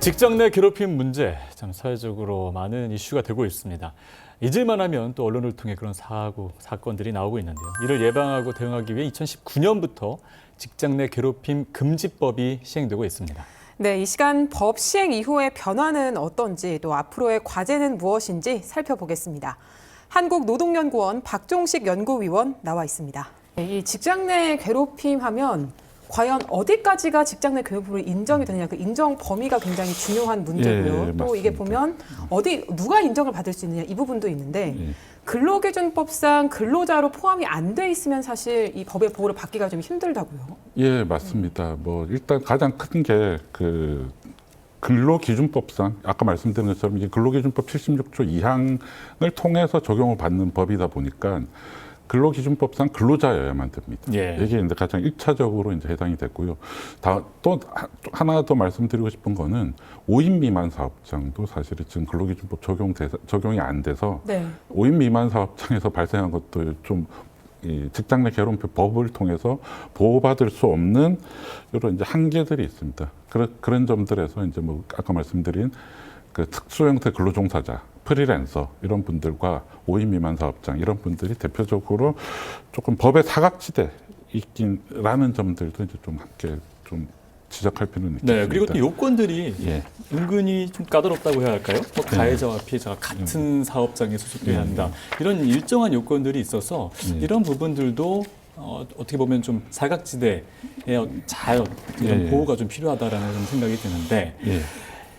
직장 내 괴롭힘 문제 참 사회적으로 많은 이슈가 되고 있습니다. 잊을만 하면 또 언론을 통해 그런 사건들이 나오고 있는데요. 이를 예방하고 대응하기 위해 2019년부터 직장 내 괴롭힘 금지법이 시행되고 있습니다. 네, 이 시간 법 시행 이후의 변화는 어떤지 또 앞으로의 과제는 무엇인지 살펴보겠습니다. 한국노동연구원 박종식 연구위원 나와 있습니다. 이 직장 내 괴롭힘 하면 과연 어디까지가 직장 내 괴롭힘으로 인정이 되느냐, 그 인정 범위가 굉장히 중요한 문제고요. 또 맞습니다. 이게 보면 누가 인정을 받을 수 있느냐 이 부분도 있는데 근로기준법상 근로자로 포함이 안 돼 있으면 사실 이 법의 보호를 받기가 좀 힘들다고요. 예, 맞습니다. 일단 가장 큰 게 근로기준법상 아까 말씀드린 것처럼 이게 근로기준법 76조 2항을 통해서 적용을 받는 법이다 보니까 근로기준법상 근로자여야만 됩니다. 예. 이게 이제 가장 1차적으로 이제 해당이 됐고요. 또 하나 더 말씀드리고 싶은 거는 5인 미만 사업장도 사실은 지금 근로기준법 적용이 안 돼서 네. 5인 미만 사업장에서 발생한 것도 좀 이 직장 내 괴롭힘 법을 통해서 보호받을 수 없는 이런 이제 한계들이 있습니다. 그런 점들에서 이제 아까 말씀드린 그 특수 형태 근로종사자, 프리랜서 이런 분들과 5인 미만 사업장 이런 분들이 대표적으로 조금 법의 사각지대에 있긴라는 점들도 이제 좀 함께 좀 지적할 필요는 있습니다. 네, 그리고 또 요건들이 예. 은근히 좀 까다롭다고 해야 할까요? 가해자와 피해자가 같은 사업장에 소속돼야 한다. 이런 일정한 요건들이 있어서 이런 부분들도 어떻게 보면 좀 사각지대에 잘 이런 보호가 좀 필요하다라는 생각이 드는데 예.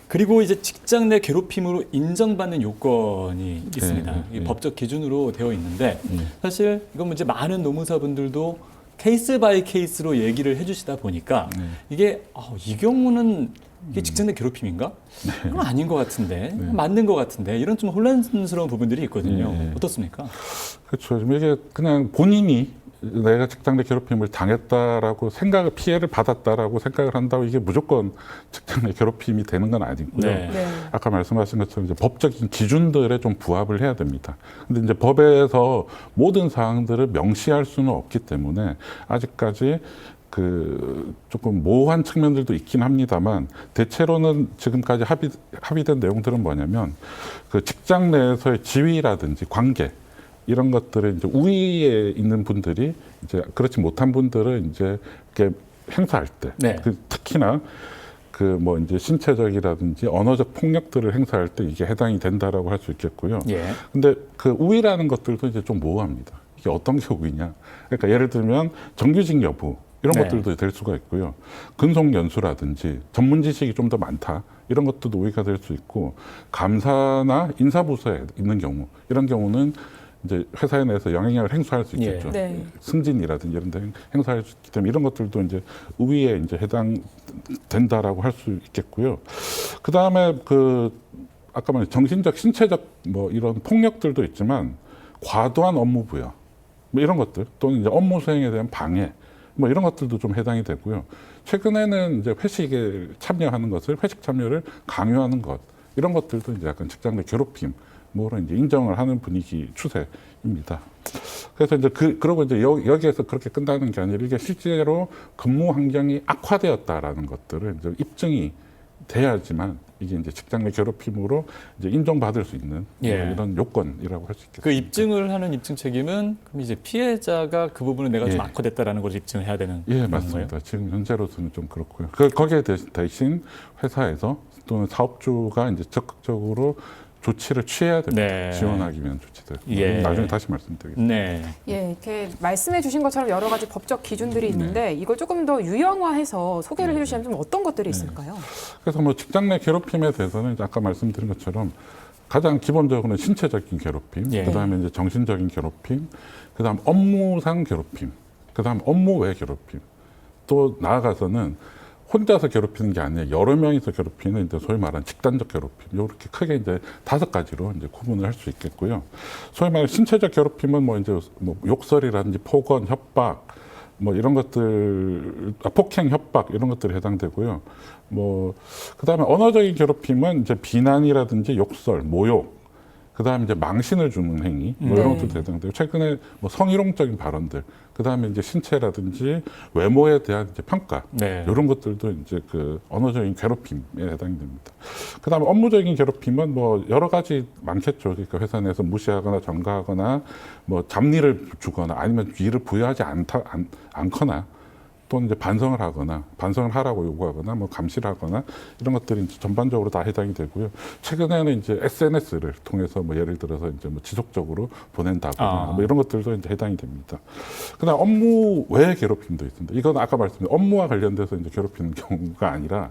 그리고 이제 직장 내 괴롭힘으로 인정받는 요건이 있습니다. 이 법적 기준으로 되어 있는데 사실 이건 이제 많은 노무사분들도 케이스 바이 케이스로 얘기를 해주시다 보니까 이게 이 경우는 이게 직장 내 괴롭힘인가? 그건 아닌 것 같은데 맞는 것 같은데 이런 좀 혼란스러운 부분들이 있거든요. 어떻습니까? 그렇죠. 이게 그냥 본인이 내가 직장 내 괴롭힘을 당했다라고 피해를 받았다라고 생각을 한다고 이게 무조건 직장 내 괴롭힘이 되는 건 아니고요. 네. 네. 아까 말씀하신 것처럼 이제 법적인 기준들에 좀 부합을 해야 됩니다. 근데 이제 법에서 모든 사항들을 명시할 수는 없기 때문에 아직까지 조금 모호한 측면들도 있긴 합니다만 대체로는 지금까지 합의된 내용들은 뭐냐면 그 직장 내에서의 지위라든지 관계 이런 것들을 이제 우위에 있는 분들이 이제 그렇지 못한 분들은 이제 이렇게 행사할 때, 특히나 이제 신체적이라든지 언어적 폭력들을 행사할 때 이게 해당이 된다라고 할 수 있겠고요. 근데 그 우위라는 것들도 이제 좀 모호합니다. 이게 어떤 게 우위냐? 그러니까 예를 들면 정규직 여부 이런 것들도 될 수가 있고요. 근속 연수라든지 전문 지식이 좀 더 많다. 이런 것도 우위가 될 수 있고 감사나 인사부서에 있는 경우 이런 경우는 이제 회사 내에서 영향력을 행사할 수 있겠죠. 네. 승진이라든지 이런 데 행사할 수 있기 때문에 이런 것들도 이제 우위에 이제 해당된다라고 할 수 있겠고요. 그 다음에 아까 말한 정신적, 신체적 이런 폭력들도 있지만 과도한 업무 부여 이런 것들 또는 이제 업무 수행에 대한 방해 이런 것들도 좀 해당이 되고요. 최근에는 이제 회식에 참여하는 것을 회식 참여를 강요하는 것 이런 것들도 이제 약간 직장 내 괴롭힘 뭐로 이제 인정을 하는 분위기 추세입니다. 그래서 이제 그러고 이제 여기에서 그렇게 끝나는 게 아니라 이게 실제로 근무 환경이 악화되었다라는 것들을 이제 입증이 돼야지만 이게 이제 직장 내 괴롭힘으로 이제 인정받을 수 있는 이런 요건이라고 할 수 있겠습니다. 그 입증을 하는 입증 책임은 그럼 이제 피해자가 그 부분은 내가 좀 악화됐다라는 걸 입증을 해야 되는 예, 맞습니다. 건가요? 지금 현재로서는 좀 그렇고요. 거기에 대신 회사에서 또는 사업주가 이제 적극적으로 조치를 취해야 됩니다. 지원하기 위한 조치들. 나중에 다시 말씀드리겠습니다. 예, 이렇게 말씀해 주신 것처럼 여러 가지 법적 기준들이 있는데 이걸 조금 더 유형화해서 소개를 해주시면 좀 어떤 것들이 있을까요? 그래서 직장 내 괴롭힘에 대해서는 아까 말씀드린 것처럼 가장 기본적으로는 신체적인 괴롭힘, 그다음에 이제 정신적인 괴롭힘, 그다음 업무상 괴롭힘, 그다음 업무 외 괴롭힘, 또 나아가서는 혼자서 괴롭히는 게 아니라 여러 명이서 괴롭히는 이제 소위 말하는 집단적 괴롭힘. 이렇게 크게 이제 5가지로 이제 구분을 할 수 있겠고요. 소위 말하는 신체적 괴롭힘은 욕설이라든지 폭언, 협박, 이런 것들, 폭행, 협박 이런 것들이 해당되고요. 그다음에 언어적인 괴롭힘은 이제 비난이라든지 욕설, 모욕 그다음에 이제 망신을 주는 행위, 뭐 네. 이런 것도 해당되고 최근에 뭐 성희롱적인 발언들, 그다음에 이제 신체라든지 외모에 대한 이제 평가, 네. 이런 것들도 이제 그 언어적인 괴롭힘에 해당이 됩니다. 그다음에 업무적인 괴롭힘은 뭐 여러 가지 많겠죠. 그러니까 회사 내에서 무시하거나 전가하거나 뭐 잡일을 주거나 아니면 일을 부여하지 않거나 또는 이제 반성을 하거나 반성을 하라고 요구하거나 뭐 감시를 하거나 이런 것들이 이제 전반적으로 다 해당이 되고요. 최근에는 이제 SNS를 통해서 뭐 예를 들어서 이제 뭐 지속적으로 보낸다거나 뭐 이런 것들도 이제 해당이 됩니다. 그다음 업무 외의 괴롭힘도 있습니다. 이건 아까 말씀드린 업무와 관련돼서 이제 괴롭히는 경우가 아니라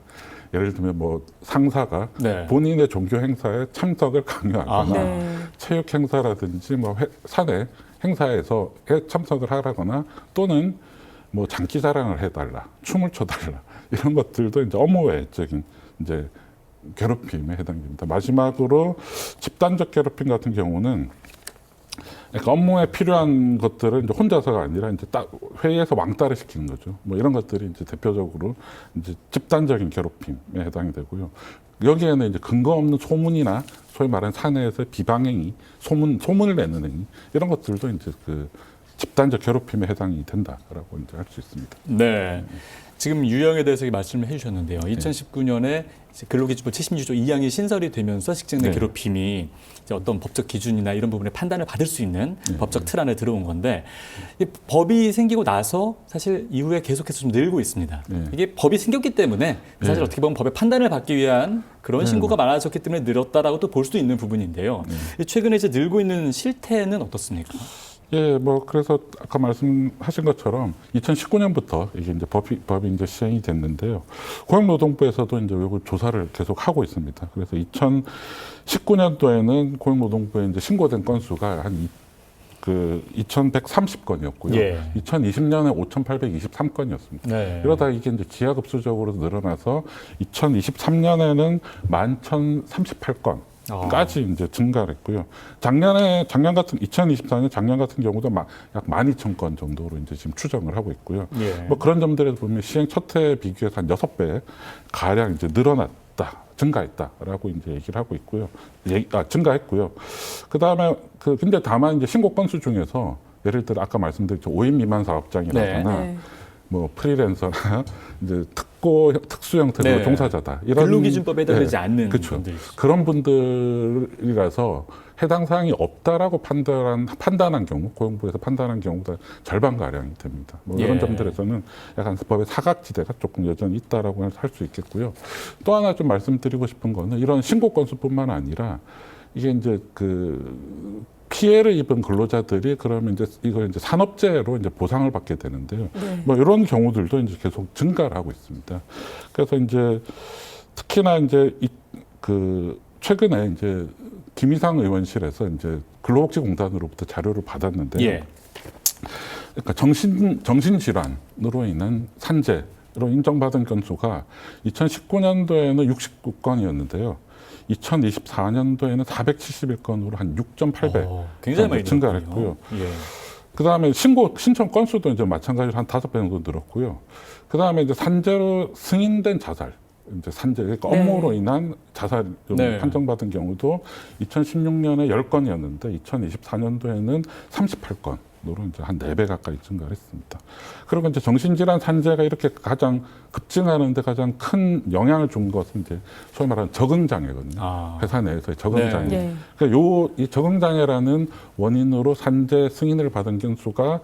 예를 들면 뭐 상사가 네. 본인의 종교 행사에 참석을 강요하거나 네. 체육 행사라든지 뭐 사내 행사에서 참석을 하라거나 또는 뭐 장기 자랑을 해달라, 춤을 춰달라 이런 것들도 이제 업무 외적인 이제 괴롭힘에 해당됩니다. 마지막으로 집단적 괴롭힘 같은 경우는 그러니까 업무에 필요한 것들을 이제 혼자서가 아니라 이제 딱 회의에서 왕따를 시키는 거죠. 뭐 이런 것들이 이제 대표적으로 이제 집단적인 괴롭힘에 해당이 되고요. 여기에는 이제 근거 없는 소문이나 소위 말하는 사내에서 비방행위, 소문을 내는 행위 이런 것들도 이제 그 집단적 괴롭힘에 해당이 된다라고 이제 할 수 있습니다. 네. 지금 유형에 대해서 말씀을 해주셨는데요. 2019년에 근로기준법 76조 2항이 신설이 되면서 직장 내 네. 괴롭힘이 이제 어떤 법적 기준이나 이런 부분에 판단을 받을 수 있는 법적 틀 안에 들어온 건데 이 법이 생기고 나서 사실 이후에 계속해서 좀 늘고 있습니다. 네. 이게 법이 생겼기 때문에 사실 네. 어떻게 보면 법의 판단을 받기 위한 그런 네. 신고가 많아졌기 때문에 늘었다라고 또 볼 수도 있는 부분인데요. 최근에 이제 늘고 있는 실태는 어떻습니까? 예, 뭐 그래서 아까 말씀하신 것처럼 2019년부터 이게 이제 법이 이제 시행이 됐는데요. 고용노동부에서도 이제 요거 조사를 계속 하고 있습니다. 그래서 2019년도에는 고용노동부에 이제 신고된 건수가 한 2,130건이었고요. 예. 2020년에 5,823건이었습니다. 네. 이러다 이게 이제 기하급수적으로 늘어나서 2023년에는 11,038건. 까지 이제 증가를 했고요. 작년 같은 2024년 작년 같은 경우도 약 12,000건 정도로 이제 지금 추정을 하고 있고요. 예. 뭐 그런 점들에서 보면 시행 첫 해에 비교해서 한 6배 가량 이제 늘어났다, 증가했다라고 이제 얘기를 하고 있고요. 증가했고요. 그다음에 근데 다만 이제 신고 건수 중에서 예를 들어 아까 말씀드린 5인 미만 사업장이라거나 네. 뭐 프리랜서나 이제 특수 형태로 네. 종사자다 이런 근로기준법에 해당되지 않는 그렇죠. 분들이 그런 분들이라서 해당 사항이 없다라고 판단한 경우 고용부에서 판단한 경우가 절반 가량이 됩니다. 뭐 이런 예. 점들에서는 약간 법의 사각지대가 조금 여전히 있다라고 할 수 있겠고요. 또 하나 좀 말씀드리고 싶은 거는 이런 신고 건수뿐만 아니라 이게 이제 피해를 입은 근로자들이 그러면 이제 이걸 이제 산업재해로 이제 보상을 받게 되는데요. 네. 뭐 이런 경우들도 이제 계속 증가를 하고 있습니다. 그래서 이제 특히나 이제 최근에 이제 김희상 의원실에서 이제 근로복지공단으로부터 자료를 받았는데요. 예. 그러니까 정신질환으로 인한 산재로 인정받은 건수가 2019년도에는 69건이었는데요. 2024년도에는 471건으로 한 6.8배 굉장히 많이 증가를 늘었군요. 했고요. 예. 그다음에 신청 건수도 이제 마찬가지로 한 5배 정도 늘었고요. 그다음에 이제 산재로 승인된 자살, 이제 산재, 그러니까 네. 업무로 인한 자살 네. 판정받은 경우도 2016년에 10건이었는데 2024년도에는 38건. 으로 이제 한 4배 가까이 증가를 했습니다. 그리고 이제 정신질환 산재가 이렇게 가장 급증하는데 가장 큰 영향을 준 것은 이제 소위 말하는 적응장애거든요. 회사 내에서의 적응장애. 네. 네. 그러니까 이 적응장애라는 원인으로 산재 승인을 받은 건수가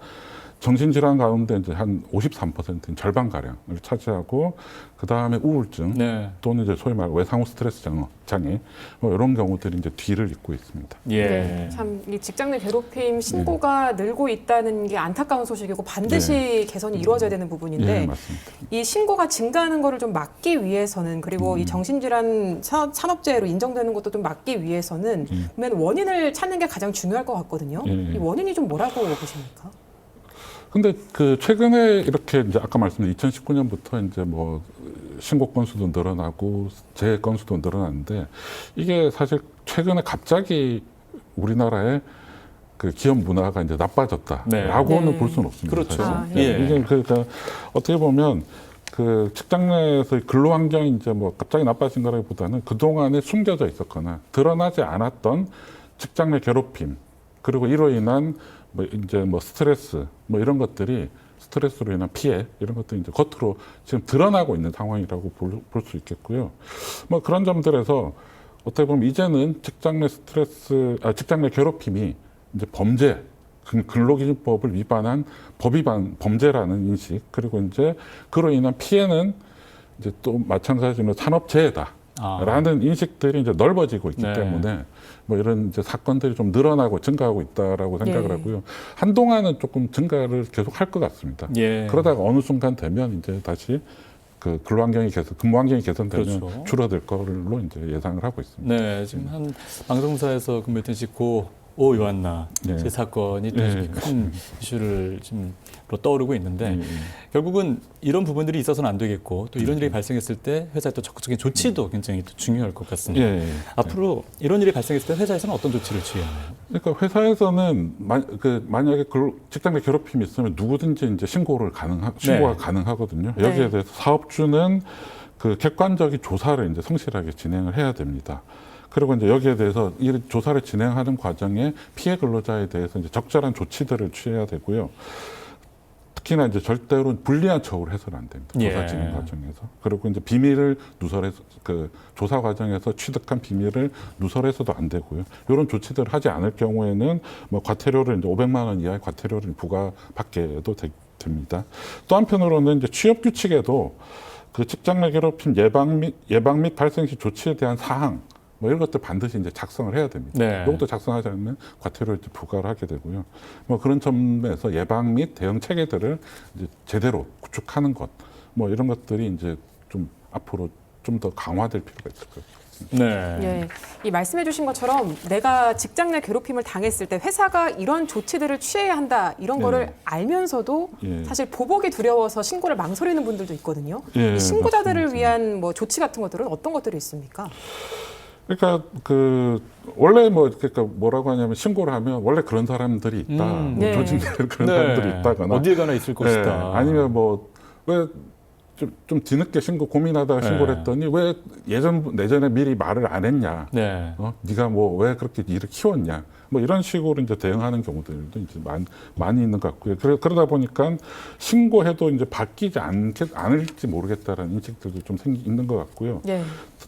정신질환 가운데 이제 한 53%인 절반 가량을 차지하고 그 다음에 우울증 네. 또는 이제 소위 말하는 외상후 스트레스 장애 뭐 이런 경우들이 이제 뒤를 잇고 있습니다. 예. 네, 참 이 직장 내 괴롭힘 신고가 늘고 있다는 게 안타까운 소식이고 반드시 개선이 이루어져야 되는 부분인데 네, 맞습니다. 이 신고가 증가하는 거를 좀 막기 위해서는 그리고 이 정신질환 산업재해로 인정되는 것도 좀 막기 위해서는 보면 원인을 찾는 게 가장 중요할 것 같거든요. 예. 이 원인이 좀 뭐라고 보십니까? 근데 최근에 이렇게 이제 아까 말씀드린 2019년부터 이제 뭐 신고 건수도 늘어나고 재해 건수도 늘어났는데 이게 사실 최근에 갑자기 우리나라의 기업 문화가 이제 나빠졌다라고는 네. 볼 수는 없습니다. 그렇죠. 사실. 예. 이게 그러니까 어떻게 보면 직장 내에서 근로 환경이 이제 뭐 갑자기 나빠진 거라기보다는 그 동안에 숨겨져 있었거나 드러나지 않았던 직장 내 괴롭힘 그리고 이로 인한 뭐 이제 뭐 스트레스 뭐 이런 것들이 스트레스로 인한 피해 이런 것들이 이제 겉으로 지금 드러나고 있는 상황이라고 볼 수 있겠고요. 뭐 그런 점들에서 어떻게 보면 이제는 직장 내 직장 내 괴롭힘이 이제 범죄, 근로기준법을 위반한 법 위반 범죄라는 인식 그리고 이제 그로 인한 피해는 이제 또 마찬가지로 산업재해다. 라는 인식들이 이제 넓어지고 있기 네. 때문에 뭐 이런 이제 사건들이 좀 늘어나고 증가하고 있다라고 생각을 예. 하고요. 한동안은 조금 증가를 계속 할 것 같습니다. 예. 그러다가 어느 순간 되면 이제 다시 그 근무 환경이 개선되면 그렇죠. 줄어들 걸로 이제 예상을 하고 있습니다. 네, 지금 한 방송사에서 근무했던 오 요한나 네. 제 사건이 또 네. 큰 이슈를 지금 떠오르고 있는데 결국은 이런 부분들이 있어서는 안 되겠고 또 이런 일이 발생했을 때 회사의 또 적극적인 조치도 굉장히 또 중요할 것 같습니다. 예. 앞으로 이런 일이 발생했을 때 회사에서는 어떤 조치를 취하나요? 그러니까 회사에서는 만약에 직장 내 괴롭힘이 있으면 누구든지 이제 신고가 가능하거든요. 네. 여기에 대해서 사업주는 그 객관적인 조사를 이제 성실하게 진행을 해야 됩니다. 그리고 이제 여기에 대해서 이 조사를 진행하는 과정에 피해 근로자에 대해서 이제 적절한 조치들을 취해야 되고요. 특히나 이제 절대로 불리한 처우를 해서는 안 됩니다. 조사 예. 진행 과정에서. 그리고 이제 비밀을 누설해서 그 조사 과정에서 취득한 비밀을 누설해서도 안 되고요. 이런 조치들을 하지 않을 경우에는 뭐 과태료를 이제 500만 원 이하의 과태료를 부과받게도 됩니다. 또 한편으로는 이제 취업 규칙에도 그 직장 내 괴롭힘 예방 및 발생 시 조치에 대한 사항 뭐 이런 것들 반드시 이제 작성을 해야 됩니다. 네. 이것도 작성하지 않으면 과태료를 이제 부과를 하게 되고요. 뭐 그런 점에서 예방 및 대응 체계들을 이제 제대로 구축하는 것, 뭐 이런 것들이 이제 좀 앞으로 좀 더 강화될 필요가 있을 것 같습니다. 네. 예, 이 말씀해주신 것처럼 내가 직장 내 괴롭힘을 당했을 때 회사가 이런 조치들을 취해야 한다 이런 네. 거를 알면서도 예. 사실 보복이 두려워서 신고를 망설이는 분들도 있거든요. 예, 이 신고자들을 맞습니다. 위한 뭐 조치 같은 것들은 어떤 것들이 있습니까? 그러니까 원래 그러니까 뭐라고 하냐면 신고를 하면 원래 그런 사람들이 있다, 뭐 네. 조직내에 그런 사람들이 있다거나, 어딜 가나 있을 것이다. 네, 아니면 뭐 왜 좀 뒤늦게 고민하다가 신고를 네. 했더니 왜 내전에 미리 말을 안 했냐, 네. 네가 뭐 왜 그렇게 일을 키웠냐, 뭐 이런 식으로 이제 대응하는 경우들도 이제 많이 있는 것 같고요. 그러다 보니까 신고해도 이제 바뀌지 않을지 모르겠다라는 인식들도 좀 있는 것 같고요. 예.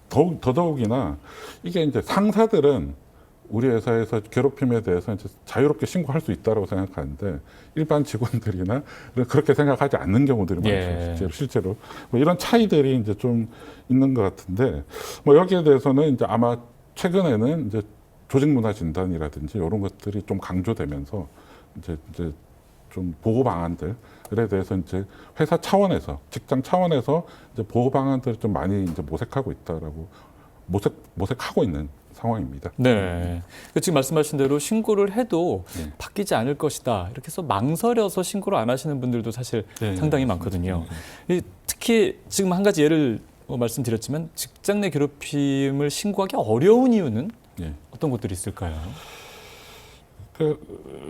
더더욱이나 이게 이제 상사들은 우리 회사에서 괴롭힘에 대해서 이제 자유롭게 신고할 수 있다고 생각하는데 일반 직원들이나 그렇게 생각하지 않는 경우들이 많죠. 실제로 뭐 이런 차이들이 이제 좀 있는 것 같은데 뭐 여기에 대해서는 이제 아마 최근에는 이제 조직 문화 진단이라든지 이런 것들이 좀 강조되면서 이제 좀 보호 방안들에 대해서 이제 회사 차원에서 직장 차원에서 이제 보호 방안들을 좀 많이 이제 모색하고 있다라고 모색하고 있는 상황입니다. 네. 지금 말씀하신 대로 신고를 해도 네. 바뀌지 않을 것이다. 이렇게 해서 망설여서 신고를 안 하시는 분들도 사실 네, 상당히 많거든요. 특히 지금 한 가지 예를 말씀드렸지만 직장 내 괴롭힘을 신고하기 어려운 이유는 네. 어떤 것들이 있을까요?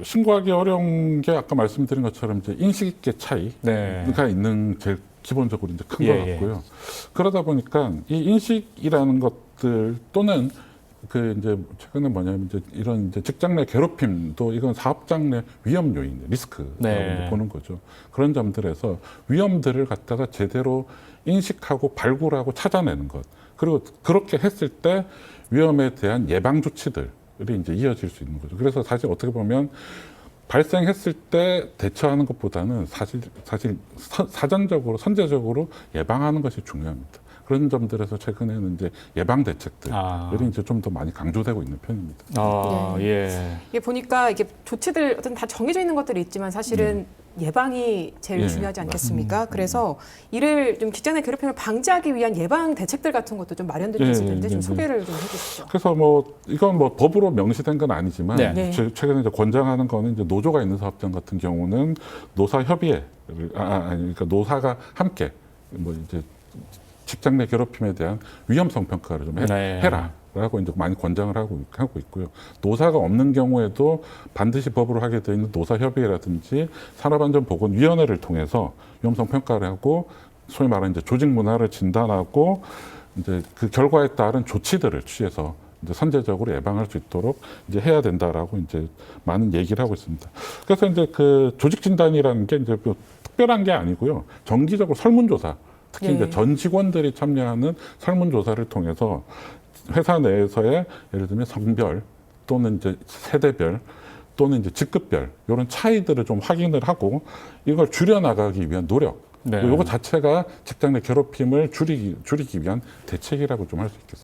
신고하기 어려운 게 아까 말씀드린 것처럼 이제 인식의 차이가 네. 있는 제일 기본적으로 이제 큰 예, 것 같고요. 그러다 보니까 이 인식이라는 것들 또는 이제 최근에 뭐냐면 이제 이런 이제 직장 내 괴롭힘도 이건 사업장 내 위험 요인, 리스크라고 네. 이제 보는 거죠. 그런 점들에서 위험들을 갖다가 제대로 인식하고 발굴하고 찾아내는 것. 그리고 그렇게 했을 때 위험에 대한 예방 조치들이 이제 이어질 수 있는 거죠. 그래서 사실 어떻게 보면 발생했을 때 대처하는 것보다는 사실 사전적으로 선제적으로 예방하는 것이 중요합니다. 그런 점들에서 최근에는 이제 예방 대책들이 이제 좀 더 많이 강조되고 있는 편입니다. 예. 이게 보니까 이게 조치들 어떤 다 정해져 있는 것들이 있지만 사실은 예방이 제일 중요하지 않겠습니까? 그래서 이를 좀 직장 내 괴롭힘을 방지하기 위한 예방 대책들 같은 것도 좀 마련될 수 있을 텐데 좀 소개를 좀 해주시죠. 그래서 이건 법으로 명시된 건 아니지만 네. 최근에 이제 권장하는 거는 이제 노조가 있는 사업장 같은 경우는 노사 협의회를 그러니까 노사가 함께 뭐 이제 직장 내 괴롭힘에 대한 위험성 평가를 좀 해라라고 이제 많이 권장을 하고 있고요. 노사가 없는 경우에도 반드시 법으로 하게 되어 있는 노사협의회라든지 산업안전보건위원회를 통해서 위험성 평가를 하고 소위 말하는 이제 조직 문화를 진단하고 이제 그 결과에 따른 조치들을 취해서 이제 선제적으로 예방할 수 있도록 이제 해야 된다라고 이제 많은 얘기를 하고 있습니다. 그래서 이제 그 조직 진단이라는 게 이제 뭐 특별한 게 아니고요. 정기적으로 설문조사, 특히 예. 이제 전 직원들이 참여하는 설문조사를 통해서 회사 내에서의 예를 들면 성별 또는 이제 세대별 또는 이제 직급별 이런 차이들을 좀 확인을 하고 이걸 줄여나가기 위한 노력. 네. 이거 자체가 직장 내 괴롭힘을 줄이기 위한 대책이라고 좀 할 수 있겠습니다.